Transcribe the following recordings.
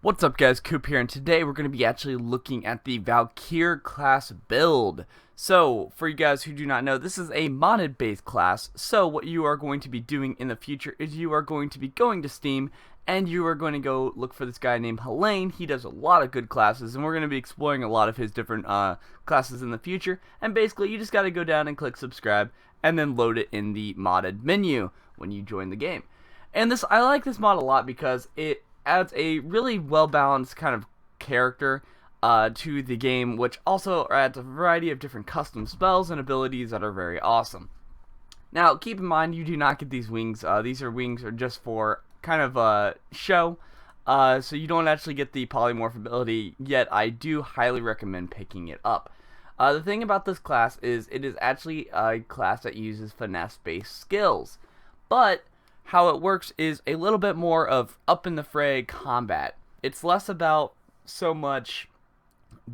What's up guys, Coop here, and today we're going to be actually looking at the Valkyrie class build. So, for you guys who do not know, this is a modded based class, so what you are going to be doing in the future is you are going to be going to Steam, and you are going to go look for this guy named Helaene. He does a lot of good classes, and we're going to be exploring a lot of his different classes in the future, and basically you just got to go down and click subscribe, and then load it in the modded menu when you join the game. And I like this mod a lot because it adds a really well-balanced kind of character to the game, which also adds a variety of different custom spells and abilities that are very awesome. Now, keep in mind, you do not get these wings. These wings are just for kind of show, so you don't actually get the polymorph ability, yet I do highly recommend picking it up. The thing about this class is it is actually a class that uses finesse-based skills, but how it works is a little bit more of up in the fray combat. It's less about so much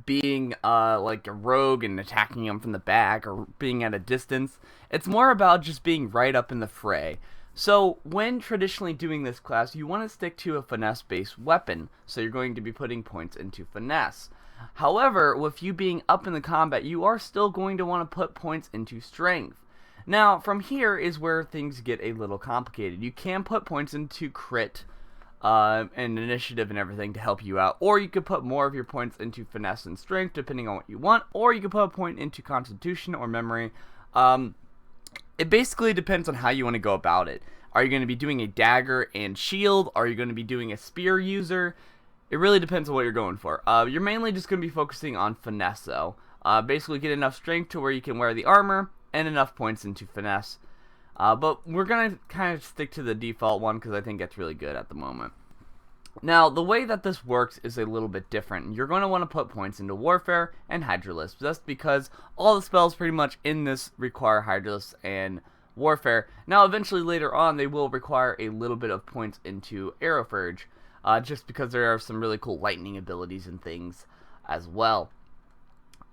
being like a rogue and attacking them from the back or being at a distance. It's more about just being right up in the fray. So when traditionally doing this class, you want to stick to a finesse based weapon, so you're going to be putting points into finesse. However, with you being up in the combat, you are still going to want to put points into strength. Now, from here is where things get a little complicated. You can put points into crit and initiative and everything to help you out, or you could put more of your points into finesse and strength, depending on what you want, or you could put a point into constitution or memory. It basically depends on how you want to go about it. Are you going to be doing a dagger and shield? Are you going to be doing a spear user? It really depends on what you're going for. You're mainly just going to be focusing on finesse, though. Basically, get enough strength to where you can wear the armor, and enough points into finesse. But we're going to kind of stick to the default one because I think it's really good at the moment. Now, the way that this works is a little bit different. You're going to want to put points into Warfare and Hydrologist. That's because all the spells pretty much in this require Hydrologist and Warfare. Now, eventually later on, they will require a little bit of points into Aerophurge, just because there are some really cool lightning abilities and things as well.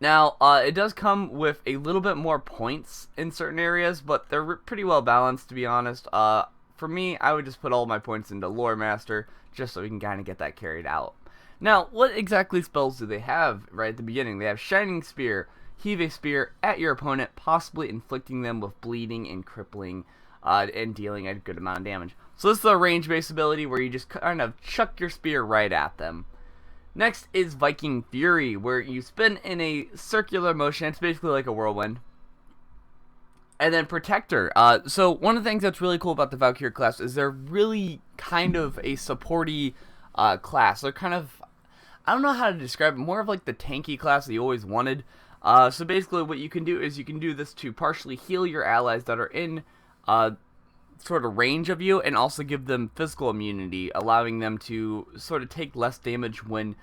Now, it does come with a little bit more points in certain areas, but they're pretty well balanced, to be honest. For me, I would just put all my points into Lore Master, just so we can kind of get that carried out. Now, what exactly spells do they have right at the beginning? They have Shining Spear, heave a spear at your opponent, possibly inflicting them with bleeding and crippling, and dealing a good amount of damage. So this is a range-based ability where you just kind of chuck your spear right at them. Next is Viking Fury, where you spin in a circular motion. It's basically like a whirlwind. And then Protector. So one of the things that's really cool about the Valkyrie class is they're really kind of a supporty class. They're kind of, I don't know how to describe it, more of like the tanky class that you always wanted. So basically what you can do is you can do this to partially heal your allies that are in sort of range of you, and also give them physical immunity, allowing them to sort of take less damage when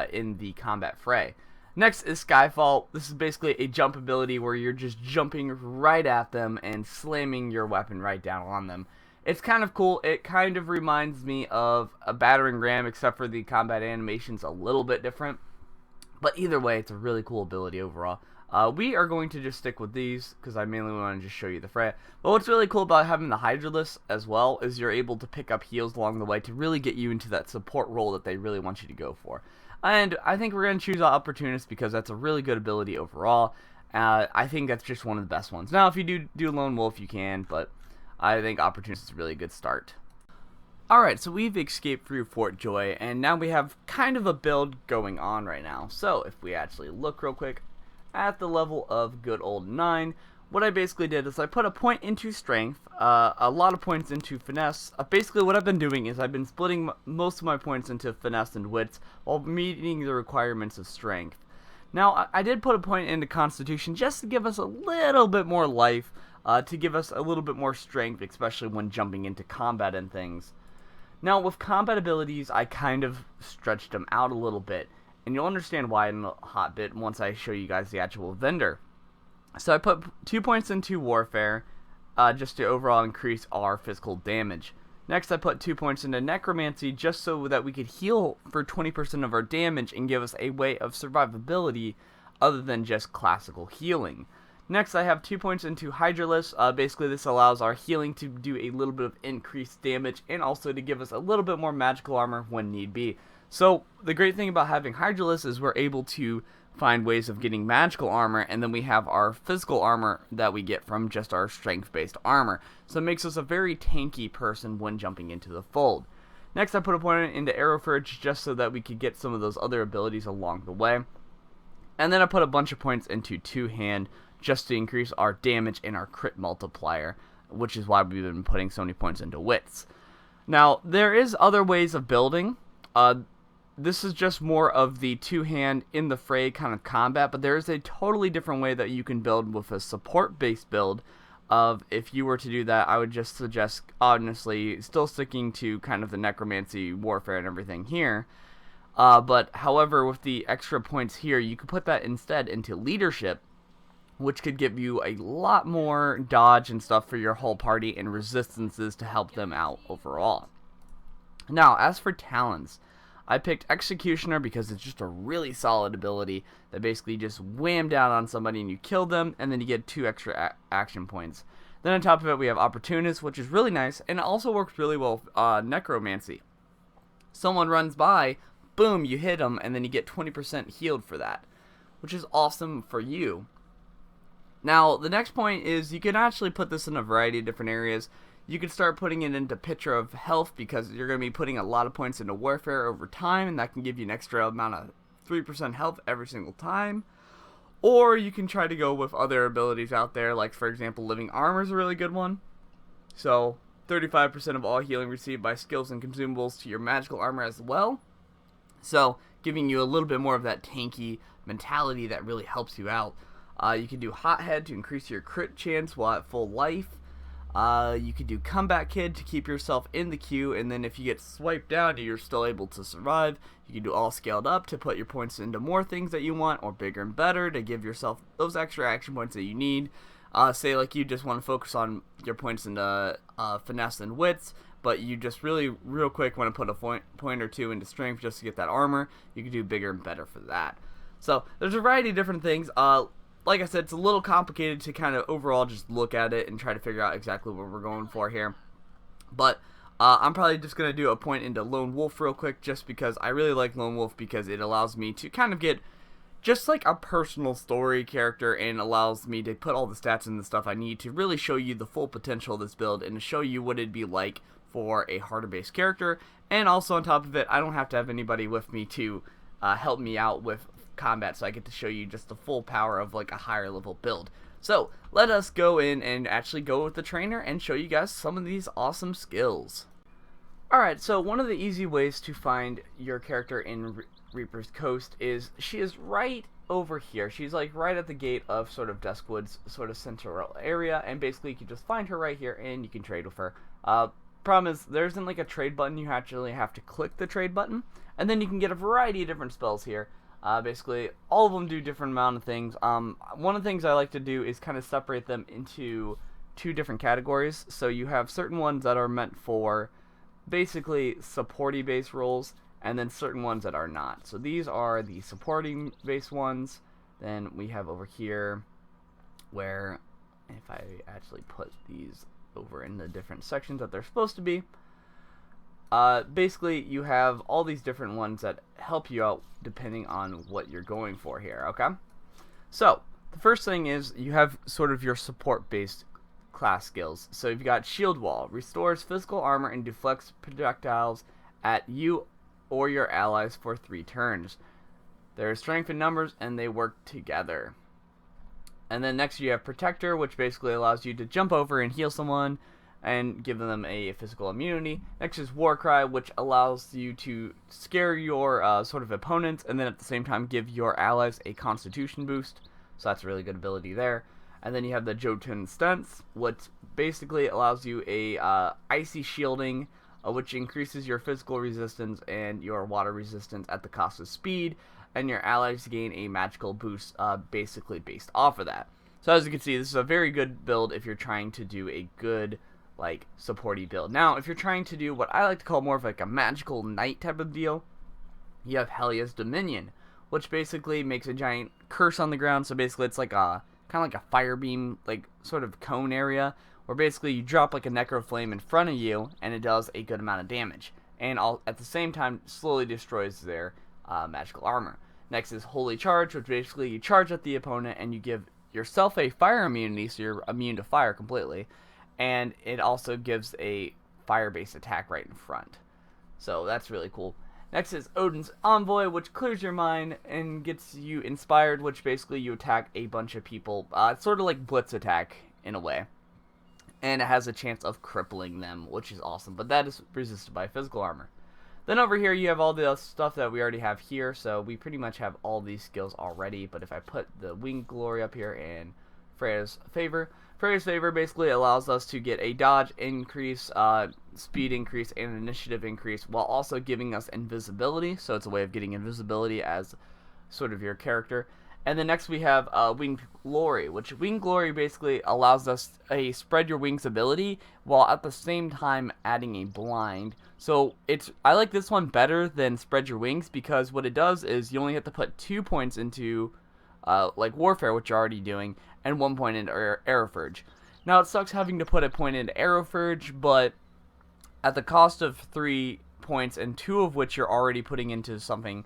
in the combat fray. Next is Skyfall. This is basically a jump ability where you're just jumping right at them and slamming your weapon right down on them. It's kind of cool. It kind of reminds me of a battering ram, except for the combat animation's a little bit different. But either way, it's a really cool ability overall. We are going to just stick with these because I mainly want to just show you the fray. But what's really cool about having the Hydrologist as well is you're able to pick up heals along the way to really get you into that support role that they really want you to go for. And I think we're going to choose Opportunist because that's a really good ability overall. I think that's just one of the best ones. Now, if you do Lone Wolf, you can, but I think Opportunist is a really good start. Alright, so we've escaped through Fort Joy, and now we have kind of a build going on right now. So, if we actually look real quick at the level of good old 9, what I basically did is I put a point into strength, a lot of points into finesse. Basically what I've been doing is I've been splitting most of my points into finesse and wits while meeting the requirements of strength. Now I did put a point into constitution just to give us a little bit more life, to give us a little bit more strength, especially when jumping into combat and things. Now with combat abilities, I kind of stretched them out a little bit. And you'll understand why in a hot bit once I show you guys the actual vendor. So I put 2 points into Warfare, just to overall increase our physical damage. Next I put 2 points into Necromancy, just so that we could heal for 20% of our damage and give us a way of survivability other than just classical healing. Next, I have 2 points into Hydrologist. Basically, this allows our healing to do a little bit of increased damage and also to give us a little bit more magical armor when need be. So, the great thing about having Hydrologist is we're able to find ways of getting magical armor, and then we have our physical armor that we get from just our strength-based armor. So it makes us a very tanky person when jumping into the fold. Next, I put a point into Arrowforge just so that we could get some of those other abilities along the way. And then I put a bunch of points into Two-Hand just to increase our damage and our crit multiplier, which is why we've been putting so many points into Wits. Now, there is other ways of building. This is just more of the Two-Hand in the fray kind of combat, but there is a totally different way that you can build with a support-based build. If you were to do that, I would just suggest, honestly, still sticking to kind of the necromancy, warfare, and everything here. But however, with the extra points here, you could put that instead into leadership, which could give you a lot more dodge and stuff for your whole party and resistances to help them out overall. Now, as for talents, I picked Executioner because it's just a really solid ability that basically just wham down on somebody and you kill them, and then you get 2 extra action points. Then on top of it, we have Opportunist, which is really nice, and it also works really well with Necromancy. Someone runs by, boom, you hit them, and then you get 20% healed for that, which is awesome for you. Now, the next point is you can actually put this in a variety of different areas. You can start putting it into Picture of Health because you're going to be putting a lot of points into Warfare over time, and that can give you an extra amount of 3% health every single time. Or you can try to go with other abilities out there, like for example, Living Armor is a really good one. So, 35% of all healing received by skills and consumables to your magical armor as well. So, giving you a little bit more of that tanky mentality that really helps you out. You can do Hothead to increase your crit chance while at full life. You could do Comeback Kid to keep yourself in the queue, and then if you get swiped down, you're still able to survive. You can do All Scaled Up to put your points into more things that you want, or Bigger and Better to give yourself those extra action points that you need. Say like you just want to focus on your points into Finesse and Wits, but you just really, real quick want to put a point or 2 into Strength just to get that armor. You can do Bigger and Better for that. So, there's a variety of different things. Like I said, it's a little complicated to kind of overall just look at it and try to figure out exactly what we're going for here. But I'm probably just going to do a point into Lone Wolf real quick just because I really like Lone Wolf because it allows me to kind of get just like a personal story character and allows me to put all the stats and the stuff I need to really show you the full potential of this build and to show you what it'd be like for a harder based character. And also on top of it, I don't have to have anybody with me to help me out with combat, so I get to show you just the full power of like a higher level build. So let us go in and actually go with the trainer and show you guys some of these awesome skills. Alright, so one of the easy ways to find your character in Reaper's Coast is she is right over here. She's like right at the gate of sort of Duskwood's sort of central area, and basically you can just find her right here and you can trade with her. Problem is there isn't like a trade button. You actually have to click the trade button, and then you can get a variety of different spells here. Basically, all of them do different amount of things. One of the things I like to do is kind of separate them into 2 different categories. So you have certain ones that are meant for basically supporting based roles, and then certain ones that are not. So these are the supporting based ones. Then we have over here where, if I actually put these over in the different sections that they're supposed to be, basically you have all these different ones that help you out depending on what you're going for here, okay? So, the first thing is you have sort of your support based class skills. So you've got Shield Wall, restores physical armor and deflects projectiles at you or your allies for 3 turns. There is strength in numbers and they work together. And then next you have Protector, which basically allows you to jump over and heal someone and give them a physical immunity. Next is Warcry, which allows you to scare your sort of opponents and then at the same time give your allies a constitution boost. So that's a really good ability there. And then you have the Jotun Stance, which basically allows you a icy shielding, which increases your physical resistance and your water resistance at the cost of speed, and your allies gain a magical boost basically based off of that. So as you can see, this is a very good build if you're trying to do a good like supporty build. Now, if you're trying to do what I like to call more of like a magical knight type of deal, you have Helia's Dominion, which basically makes a giant curse on the ground. So basically it's like a kind of like a fire beam, like sort of cone area, where basically you drop like a necro flame in front of you, and it does a good amount of damage, and at the same time slowly destroys their magical armor. Next is Holy Charge, which basically you charge at the opponent and you give yourself a fire immunity, so you're immune to fire completely, and it also gives a fire-based attack right in front. So that's really cool. Next is Odin's Envoy, which clears your mind and gets you inspired, which basically you attack a bunch of people. It's sort of like Blitz attack in a way. And it has a chance of crippling them, which is awesome. But that is resisted by physical armor. Then over here you have all the stuff that we already have here. So we pretty much have all these skills already. But if I put the Winged Glory up here and Freya's Favor. Freya's Favor basically allows us to get a dodge increase, speed increase, and initiative increase, while also giving us invisibility. So it's a way of getting invisibility as sort of your character. And then next we have Winged Glory, which Winged Glory basically allows us a spread your wings ability, while at the same time adding a blind. So I like this one better than spread your wings, because what it does is you only have to put 2 points into like Warfare, which you're already doing, and 1 point into Aerophurge. Now it sucks having to put a point into Aerophurge, but at the cost of 3 points, and 2 of which you're already putting into something,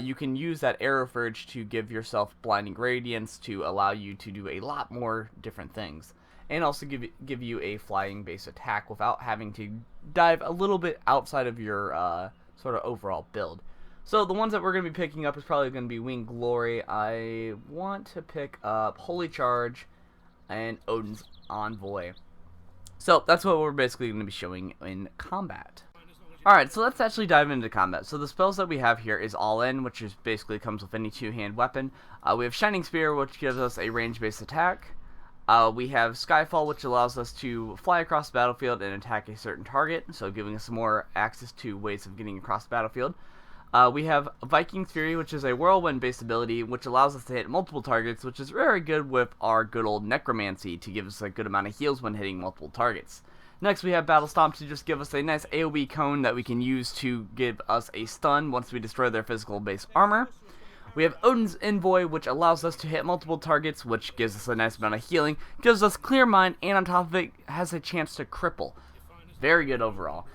you can use that Aerophurge to give yourself Blinding Radiance to allow you to do a lot more different things, and also give you a flying base attack without having to dive a little bit outside of your sort of overall build. So the ones that we're going to be picking up is probably going to be Winged Glory. I want to pick up Holy Charge and Odin's Envoy. So that's what we're basically going to be showing in combat. Alright, so let's actually dive into combat. So the spells that we have here is All In, which is basically comes with any two-hand weapon. We have Shining Spear, which gives us a range-based attack. We have Skyfall, which allows us to fly across the battlefield and attack a certain target, so giving us more access to ways of getting across the battlefield. We have Viking Fury, which is a whirlwind-based ability, which allows us to hit multiple targets, which is very good with our good old Necromancy to give us a good amount of heals when hitting multiple targets. Next, we have Battle Stomps to just give us a nice AoE cone that we can use to give us a stun once we destroy their physical base armor. We have Odin's Envoy, which allows us to hit multiple targets, which gives us a nice amount of healing, gives us Clear Mind, and on top of it, has a chance to cripple. Very good overall.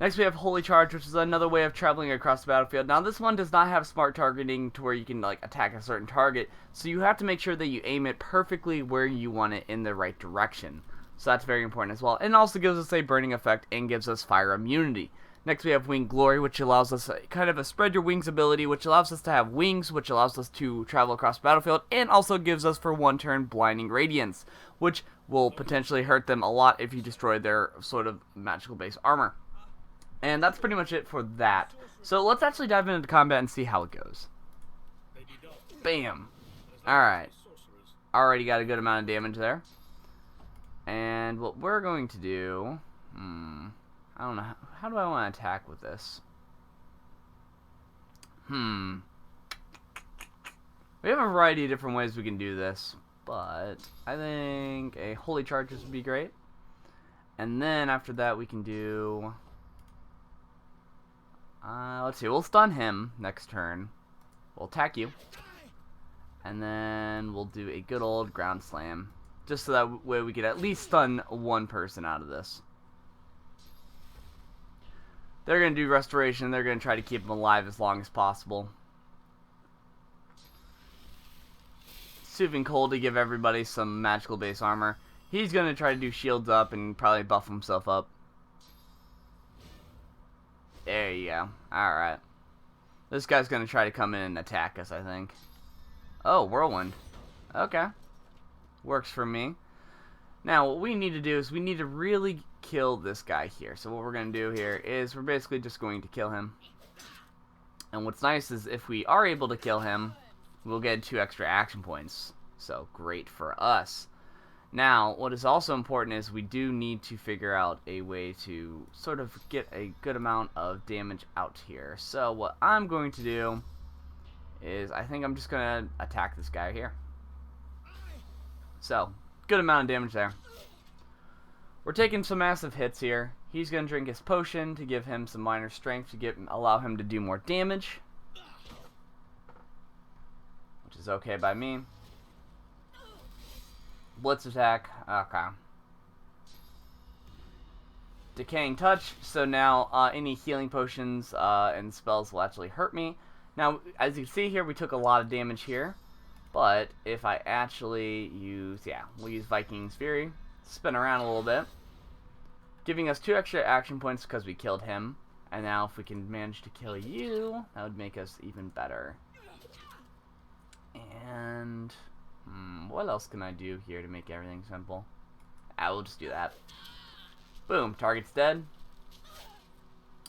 Next we have Holy Charge, which is another way of traveling across the battlefield. Now this one does not have smart targeting to where you can like attack a certain target, so you have to make sure that you aim it perfectly where you want it in the right direction. So that's very important as well. And it also gives us a burning effect and gives us fire immunity. Next we have Winged Glory, which allows us kind of a spread your wings ability, which allows us to have wings, which allows us to travel across the battlefield, and also gives us for 1 turn Blinding Radiance, which will potentially hurt them a lot if you destroy their sort of magical base armor. And that's pretty much it for that. So let's actually dive into combat and see how it goes. Bam. Alright. Already got a good amount of damage there. And what we're going to do... I don't know. How do I want to attack with this? We have a variety of different ways we can do this. But I think a Holy Charge would be great. And then after that we can do... let's see, we'll stun him next turn. We'll attack you. And then we'll do a good old ground slam. Just so that way we could at least stun 1 person out of this. They're going to do restoration. They're going to try to keep him alive as long as possible. Soothing Cold to give everybody some magical base armor. He's going to try to do shields up and probably buff himself up. There you go. Alright. This guy's going to try to come in and attack us, I think. Oh, Whirlwind. Okay. Works for me. Now, what we need to do is we need to really kill this guy here. So what we're going to do here is we're basically just going to kill him. And what's nice is if we are able to kill him, we'll get 2 extra action points. So, great for us. Now, what is also important is we do need to figure out a way to sort of get a good amount of damage out here. So what I'm going to do is I think I'm just going to attack this guy here. So, good amount of damage there. We're taking some massive hits here. He's going to drink his potion to give him some minor strength to allow him to do more damage. Which is okay by me. Blitz attack. Okay. Decaying touch. So now any healing potions and spells will actually hurt me. Now, as you can see here, we took a lot of damage here. But if I actually use, we'll use Viking Fury. Spin around a little bit. Giving us 2 extra action points because we killed him. And now if we can manage to kill you, that would make us even better. And what else can I do here to make everything simple? We'll just do that. Boom, target's dead.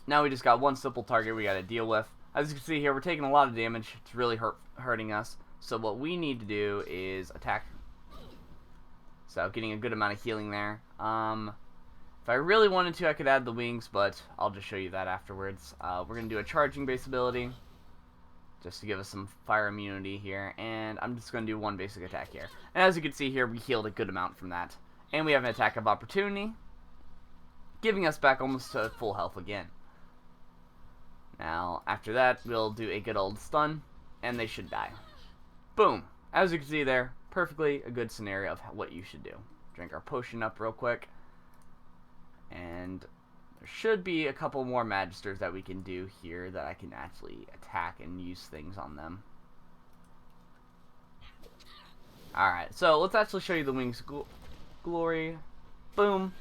Now we just got one simple target we got to deal with. As you can see here, we're taking a lot of damage. It's really hurting us. So what we need to do is attack. So getting a good amount of healing there. If I really wanted to, I could add the wings, but I'll just show you that afterwards. We're going to do a charging base ability, just to give us some fire immunity here. And I'm just going to do one basic attack here. And as you can see here, we healed a good amount from that. And we have an attack of opportunity, giving us back almost to full health again. Now, after that, we'll do a good old stun, and they should die. Boom! As you can see there, perfectly a good scenario of what you should do. Drink our potion up real quick. And there should be a couple more Magisters that we can do here that I can actually attack and use things on them. Alright, so let's actually show you the Wings Glory. Boom!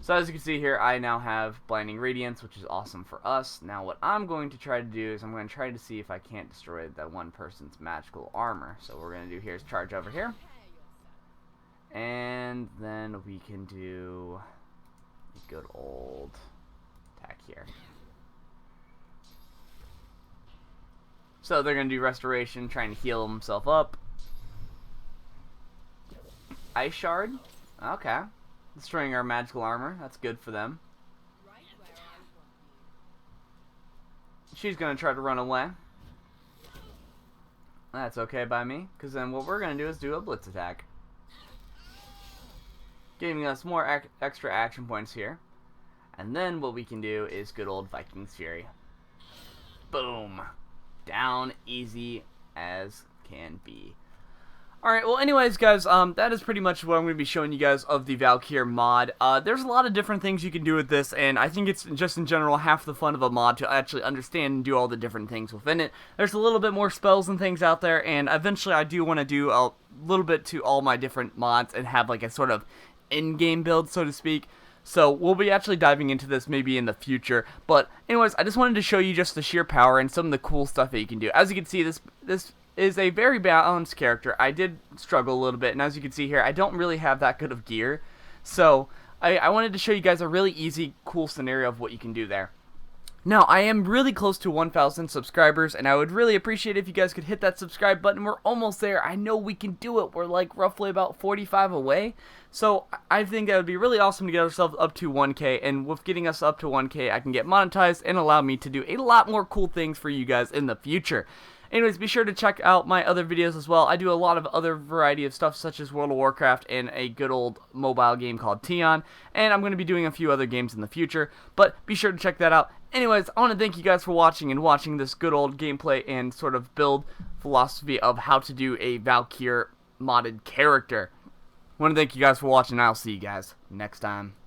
So as you can see here, I now have Blinding Radiance, which is awesome for us. Now what I'm going to try to do is I'm going to try to see if I can't destroy that one person's magical armor. So what we're going to do here is charge over here. And then we can do a good old attack here. So they're going to do Restoration, trying to heal himself up. Ice Shard. Okay. Destroying our magical armor. That's good for them. She's going to try to run away. That's okay by me, because then what we're going to do is do a blitz attack, giving us more extra action points here. And then what we can do is good old Viking Fury. Boom. Down easy as can be. Alright, well anyways guys, that is pretty much what I'm going to be showing you guys of the Valkyrie mod. There's a lot of different things you can do with this, and I think it's just in general half the fun of a mod to actually understand and do all the different things within it. There's a little bit more spells and things out there, and eventually I do want to do a little bit to all my different mods and have like a sort of in-game build, so to speak. So we'll be actually diving into this maybe in the future. But anyways, I just wanted to show you just the sheer power and some of the cool stuff that you can do. As you can see, this is a very balanced character. I did struggle a little bit, and as you can see here, I don't really have that good of gear. So I wanted to show you guys a really easy, cool scenario of what you can do there. Now, I am really close to 1,000 subscribers, and I would really appreciate if you guys could hit that subscribe button. We're almost there. I know we can do it. We're like roughly about 45 away. So I think that would be really awesome to get ourselves up to 1K, and with getting us up to 1K, I can get monetized and allow me to do a lot more cool things for you guys in the future. Anyways, be sure to check out my other videos as well. I do a lot of other variety of stuff, such as World of Warcraft and a good old mobile game called Tion. And I'm going to be doing a few other games in the future, but be sure to check that out. Anyways, I want to thank you guys for watching this good old gameplay and sort of build philosophy of how to do a Valkyrie modded character. I want to thank you guys for watching, and I'll see you guys next time.